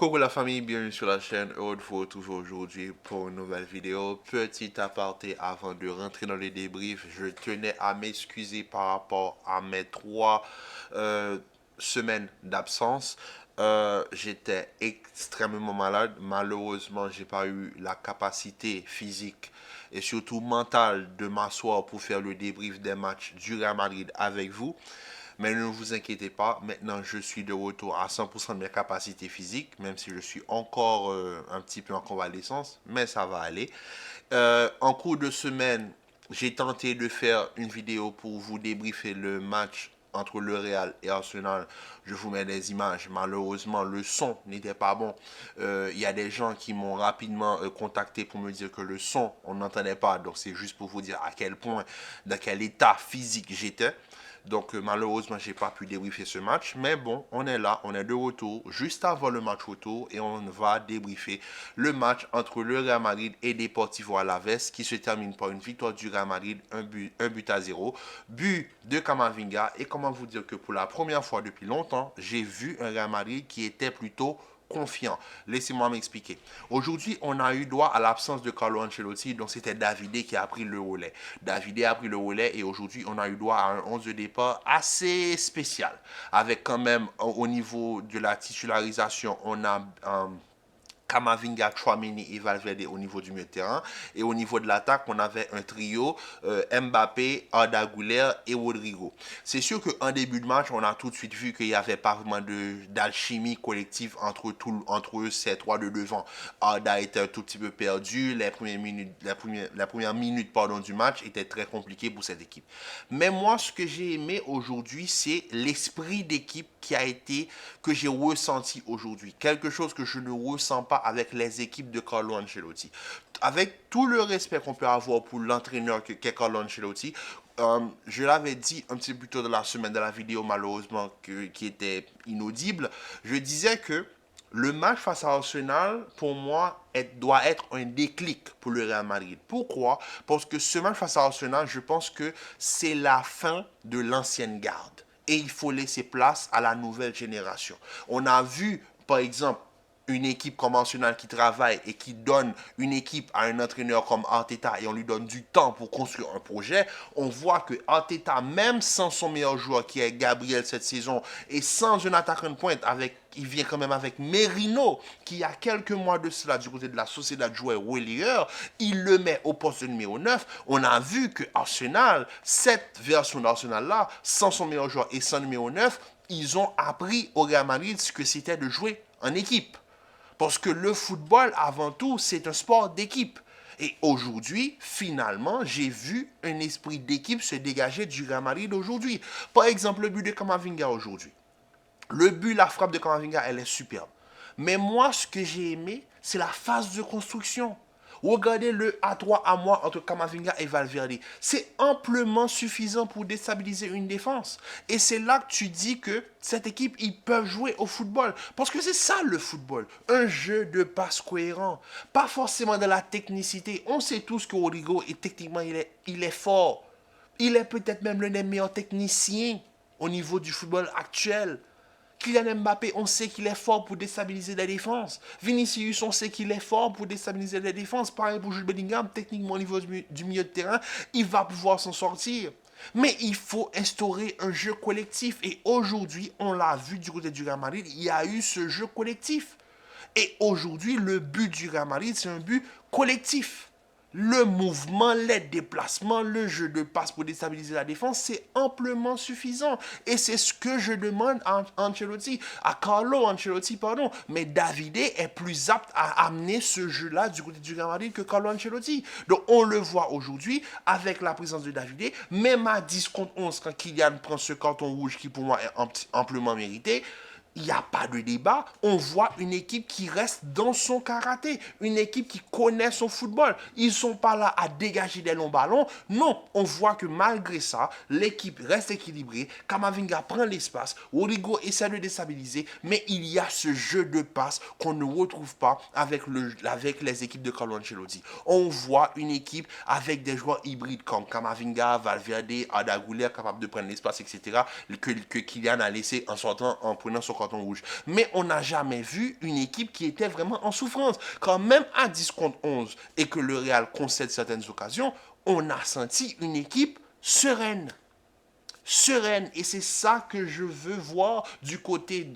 Coucou la famille, bienvenue sur la chaîne. Heureux de vous retrouver aujourd'hui pour une nouvelle vidéo. Petit aparté avant de rentrer dans les débriefs, je tenais à m'excuser par rapport à mes 3 semaines d'absence. J'étais extrêmement malade. Malheureusement, j'ai pas eu la capacité physique et surtout mentale de m'asseoir pour faire le débrief des matchs du Real Madrid avec vous. Mais ne vous inquiétez pas, maintenant je suis de retour à 100% de mes capacités physiques, même si je suis encore un petit peu en convalescence, mais ça va aller. En cours de semaine, j'ai tenté de faire une vidéo pour vous débriefer le match entre le Real et Arsenal. Je vous mets des images. Malheureusement, le son n'était pas bon. Il y a des gens qui m'ont rapidement contacté pour me dire que le son, on n'entendait pas. Donc c'est juste pour vous dire à quel point, dans quel état physique j'étais. Donc malheureusement, j'ai pas pu débriefer ce match. Mais bon, on est là, on est de retour juste avant le match retour et on va débriefer le match entre le Real Madrid et Deportivo Alavés qui se termine par une victoire du Real Madrid, un but à zéro. But de Camavinga. Et comment vous dire que pour la première fois depuis longtemps, j'ai vu un Real Madrid qui était plutôt confiant. Laissez-moi m'expliquer. Aujourd'hui, on a eu droit à l'absence de Carlo Ancelotti, donc c'était Davide qui a pris le relais. Davide a pris le relais et aujourd'hui, on a eu droit à un 11 de départ assez spécial. Avec quand même, au niveau de la titularisation, on a Camavinga, Tchouaméni et Valverde au niveau du milieu de terrain. Et au niveau de l'attaque, on avait un trio Mbappé, Arda Güler et Rodrigo. C'est sûr qu'en début de match, on a tout de suite vu qu'il n'y avait pas vraiment d'alchimie collective entre ces trois de devant. Arda était un tout petit peu perdu. La première minute du match était très compliquée pour cette équipe. Mais moi, ce que j'ai aimé aujourd'hui, c'est l'esprit d'équipe que j'ai ressenti aujourd'hui. Quelque chose que je ne ressens pas avec les équipes de Carlo Ancelotti. Avec tout le respect qu'on peut avoir pour l'entraîneur qu'est Carlo Ancelotti, je l'avais dit un petit peu plus tôt dans la semaine de la vidéo, malheureusement, qui était inaudible. Je disais que le match face à Arsenal, pour moi, doit être un déclic pour le Real Madrid. Pourquoi? Parce que ce match face à Arsenal, je pense que c'est la fin de l'ancienne garde. Et il faut laisser place à la nouvelle génération. On a vu, par exemple, une équipe comme Arsenal qui travaille et qui donne une équipe à un entraîneur comme Arteta et on lui donne du temps pour construire un projet, on voit que Arteta, même sans son meilleur joueur qui est Gabriel cette saison et sans un attaquant de pointe, il vient quand même avec Merino, qui il y a quelques mois de cela, du côté de la Sociedad jouait relayeur, il le met au poste de numéro 9. On a vu que Arsenal, cette version d'Arsenal-là, sans son meilleur joueur et sans numéro 9, ils ont appris au Real Madrid ce que c'était de jouer en équipe. Parce que le football, avant tout, c'est un sport d'équipe. Et aujourd'hui, finalement, j'ai vu un esprit d'équipe se dégager du Real Madrid aujourd'hui. Par exemple, le but de Camavinga aujourd'hui. Le but, la frappe de Camavinga, elle est superbe. Mais moi, ce que j'ai aimé, c'est la phase de construction. Regardez le A3 à moi entre Camavinga et Valverde. C'est amplement suffisant pour déstabiliser une défense. Et c'est là que tu dis que cette équipe, ils peuvent jouer au football. Parce que c'est ça le football. Un jeu de passe cohérent. Pas forcément de la technicité. On sait tous que Rodrigo, et techniquement, il est fort. Il est peut-être même l'un des meilleurs techniciens au niveau du football actuel. Kylian Mbappé, on sait qu'il est fort pour déstabiliser la défense. Vinicius, on sait qu'il est fort pour déstabiliser la défense. Pareil pour Jude Bellingham, techniquement au niveau du milieu de terrain, il va pouvoir s'en sortir. Mais il faut instaurer un jeu collectif. Et aujourd'hui, on l'a vu du côté du Real Madrid, il y a eu ce jeu collectif. Et aujourd'hui, le but du Real Madrid, c'est un but collectif. Le mouvement, les déplacements, le jeu de passe pour déstabiliser la défense, c'est amplement suffisant. Et c'est ce que je demande à Ancelotti, à Carlo Ancelotti, pardon. Mais Davide est plus apte à amener ce jeu-là du côté du Real Madrid que Carlo Ancelotti. Donc on le voit aujourd'hui avec la présence de Davide, même à 10 contre 11 quand Kylian prend ce carton rouge qui pour moi est amplement mérité. Il n'y a pas de débat. On voit une équipe qui reste dans son karaté. Une équipe qui connaît son football. Ils ne sont pas là à dégager des longs ballons. Non, on voit que malgré ça, l'équipe reste équilibrée. Kamavinga prend l'espace. Rodrigo essaie de déstabiliser. Mais il y a ce jeu de passe qu'on ne retrouve pas avec les équipes de Carlo Ancelotti. On voit une équipe avec des joueurs hybrides comme Kamavinga, Valverde, Arda Güler, capable de prendre l'espace, etc. Que Kylian a laissé en sortant, en prenant son carton rouge. Mais on n'a jamais vu une équipe qui était vraiment en souffrance. Quand même à 10 contre 11 et que le Real concède certaines occasions, on a senti une équipe sereine. Sereine. Et c'est ça que je veux voir du côté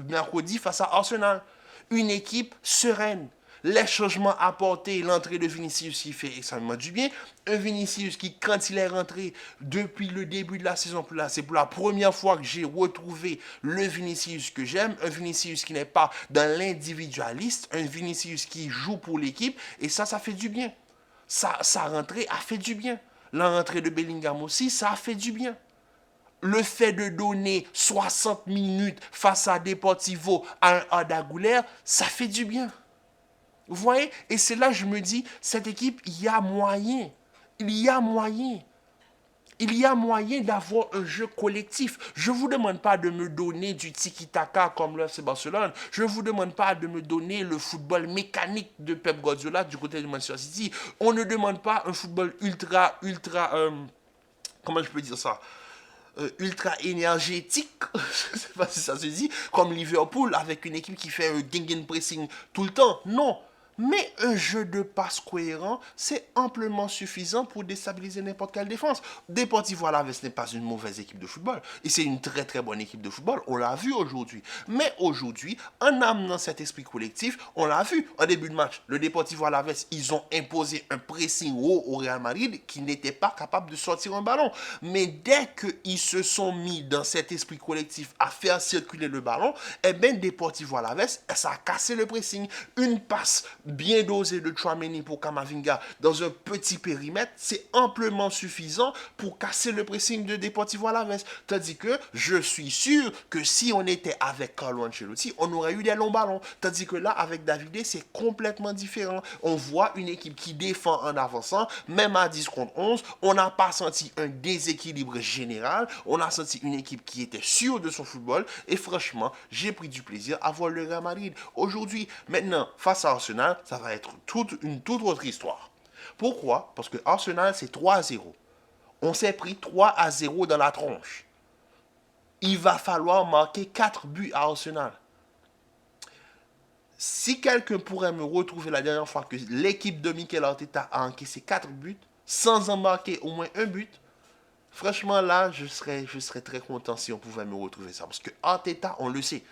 mercredi face à Arsenal. Une équipe sereine. Les changements apportés, l'entrée de Vinicius qui fait extrêmement du bien. Un Vinicius qui, quand il est rentré depuis le début de la saison, c'est pour la première fois que j'ai retrouvé le Vinicius que j'aime. Un Vinicius qui n'est pas dans l'individualiste. Un Vinicius qui joue pour l'équipe. Et ça fait du bien. Sa rentrée a fait du bien. La rentrée de Bellingham aussi, ça a fait du bien. Le fait de donner 60 minutes face à Deportivo à un Arda Güler, ça fait du bien. Vous voyez? Et c'est là que je me dis, cette équipe, il y a moyen. Il y a moyen. Il y a moyen d'avoir un jeu collectif. Je ne vous demande pas de me donner du tiki-taka comme le FC Barcelone. Je ne vous demande pas de me donner le football mécanique de Pep Guardiola du côté de Manchester City. On ne demande pas un football ultra, comment je peux dire ça? Ultra énergétique, je ne sais pas si ça se dit, comme Liverpool, avec une équipe qui fait un gegenpressing tout le temps. Non. Mais un jeu de passe cohérent, c'est amplement suffisant pour déstabiliser n'importe quelle défense. Deportivo Alaves n'est pas une mauvaise équipe de football. Et c'est une très très bonne équipe de football. On l'a vu aujourd'hui. Mais aujourd'hui, en amenant cet esprit collectif, on l'a vu en début de match. Le Deportivo Alaves, ils ont imposé un pressing haut au Real Madrid qui n'était pas capable de sortir un ballon. Mais dès qu'ils se sont mis dans cet esprit collectif à faire circuler le ballon, eh bien, Deportivo Alaves, ça a cassé le pressing. Une passe bien dosé de Tchouaméni pour Camavinga dans un petit périmètre, c'est amplement suffisant pour casser le pressing de Deportivo Alaves. Tandis que je suis sûr que si on était avec Carlo Ancelotti, on aurait eu des longs ballons. Tandis que là, avec Davide, c'est complètement différent. On voit une équipe qui défend en avançant, même à 10 contre 11. On n'a pas senti un déséquilibre général. On a senti une équipe qui était sûre de son football. Et franchement, j'ai pris du plaisir à voir le Real Madrid aujourd'hui. Maintenant, face à Arsenal, ça va être une toute autre histoire. Pourquoi? Parce que Arsenal, c'est 3-0. On s'est pris 3-0 dans la tronche. Il va falloir marquer 4 buts à Arsenal. Si quelqu'un pourrait me retrouver la dernière fois que l'équipe de Mikel Arteta a encaissé 4 buts, sans en marquer au moins un but, franchement là, je serais très content si on pouvait me retrouver ça. Parce que Arteta, on le sait,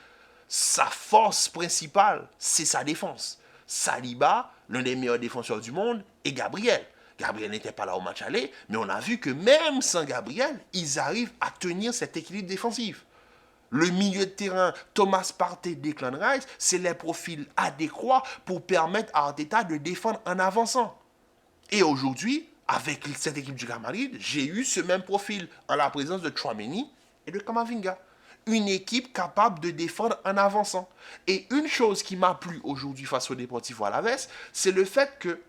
sa force principale, c'est sa défense. Saliba, l'un des meilleurs défenseurs du monde, et Gabriel. Gabriel n'était pas là au match aller, mais on a vu que même sans Gabriel, ils arrivent à tenir cet équilibre défensif. Le milieu de terrain, Thomas Partey, Declan Rice, c'est les profils adéquats pour permettre à Arteta de défendre en avançant. Et aujourd'hui, avec cette équipe du Real Madrid, j'ai eu ce même profil en la présence de Tchouaméni et de Camavinga. Une équipe capable de défendre en avançant. Et une chose qui m'a plu aujourd'hui face au Deportivo Alaves, c'est le fait que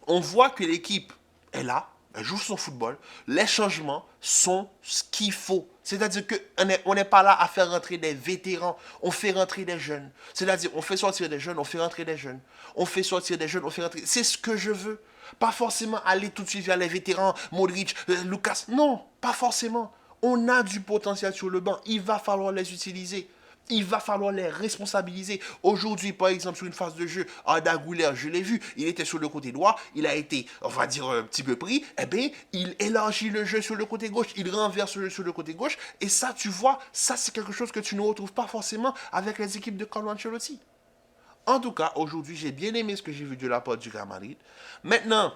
on voit que l'équipe est là, elle joue son football, les changements sont ce qu'il faut. C'est-à-dire qu'on n'est pas là à faire rentrer des vétérans, on fait rentrer des jeunes. C'est-à-dire on fait sortir des jeunes, on fait rentrer des jeunes. On fait sortir des jeunes, on fait rentrer... C'est ce que je veux. Pas forcément aller tout de suite vers les vétérans, Modric, Lucas. Non, pas forcément. On a du potentiel sur le banc. Il va falloir les utiliser. Il va falloir les responsabiliser. Aujourd'hui, par exemple, sur une phase de jeu, Arda Güler, je l'ai vu, il était sur le côté droit, il a été, on va dire, un petit peu pris. Eh bien, il élargit le jeu sur le côté gauche, il renverse le jeu sur le côté gauche. Et ça, tu vois, ça, c'est quelque chose que tu ne retrouves pas forcément avec les équipes de Carlo Ancelotti. En tout cas, aujourd'hui, j'ai bien aimé ce que j'ai vu de la part du Real Madrid. Maintenant,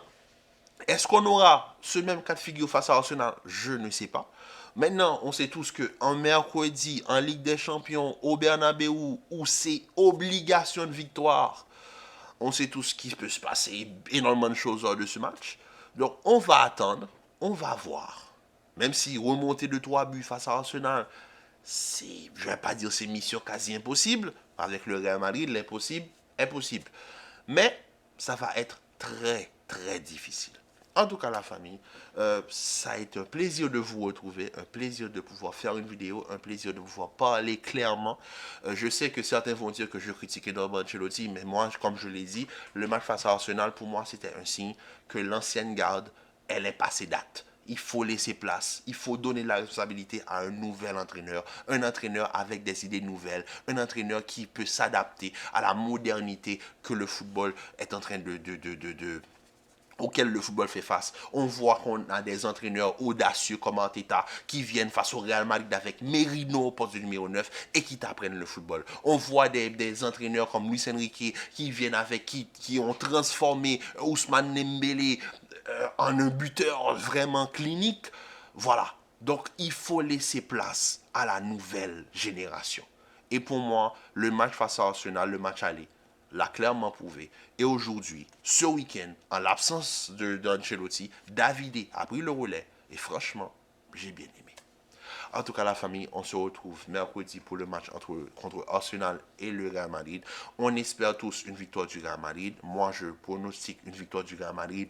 est-ce qu'on aura ce même cas de figure face à Arsenal? Je ne sais pas. Maintenant, on sait tous qu'en mercredi, en Ligue des Champions, au Bernabeu, où c'est obligation de victoire, on sait tous qu'il peut se passer énormément de choses lors de ce match. Donc, on va attendre, on va voir. Même si remonter de 3 buts face à Arsenal, je ne vais pas dire c'est mission quasi impossible. Avec le Real Madrid, l'impossible est possible. Mais ça va être très, très difficile. En tout cas, la famille, ça a été un plaisir de vous retrouver, un plaisir de pouvoir faire une vidéo, un plaisir de pouvoir parler clairement. Je sais que certains vont dire que je critique énormément Ancelotti, mais moi, comme je l'ai dit, le match face à Arsenal, pour moi, c'était un signe que l'ancienne garde, elle est passée date. il faut laisser place, il faut donner la responsabilité à un nouvel entraîneur, un entraîneur avec des idées nouvelles, un entraîneur qui peut s'adapter à la modernité que le football est en train auquel le football fait face. On voit qu'on a des entraîneurs audacieux comme Arteta qui viennent face au Real Madrid avec Merino au poste de numéro 9 et qui t'apprennent le football. On voit des entraîneurs comme Luis Enrique qui viennent avec, qui ont transformé Ousmane Dembélé en un buteur vraiment clinique. Voilà. Donc il faut laisser place à la nouvelle génération. Et pour moi, le match face à Arsenal, le match aller, l'a clairement prouvé. Et aujourd'hui, ce week-end, en l'absence d'Ancelotti, Davide a pris le relais. Et franchement, j'ai bien aimé. En tout cas, la famille, on se retrouve mercredi pour le match contre Arsenal et le Real Madrid. On espère tous une victoire du Real Madrid. Moi, je pronostique une victoire du Real Madrid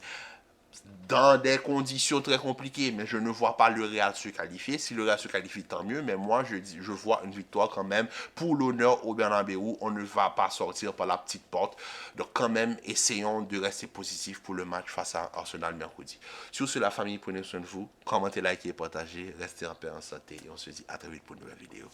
dans des conditions très compliquées, mais je ne vois pas le Real se qualifier. Si le Real se qualifie, tant mieux, mais moi, je vois une victoire quand même pour l'honneur au Bernabeu. On ne va pas sortir par la petite porte. Donc, quand même, essayons de rester positifs pour le match face à Arsenal mercredi. Sur ce, la famille, prenez soin de vous. Commentez, likez, partagez. Restez en paix, en santé. Et on se dit à très vite pour une nouvelle vidéo.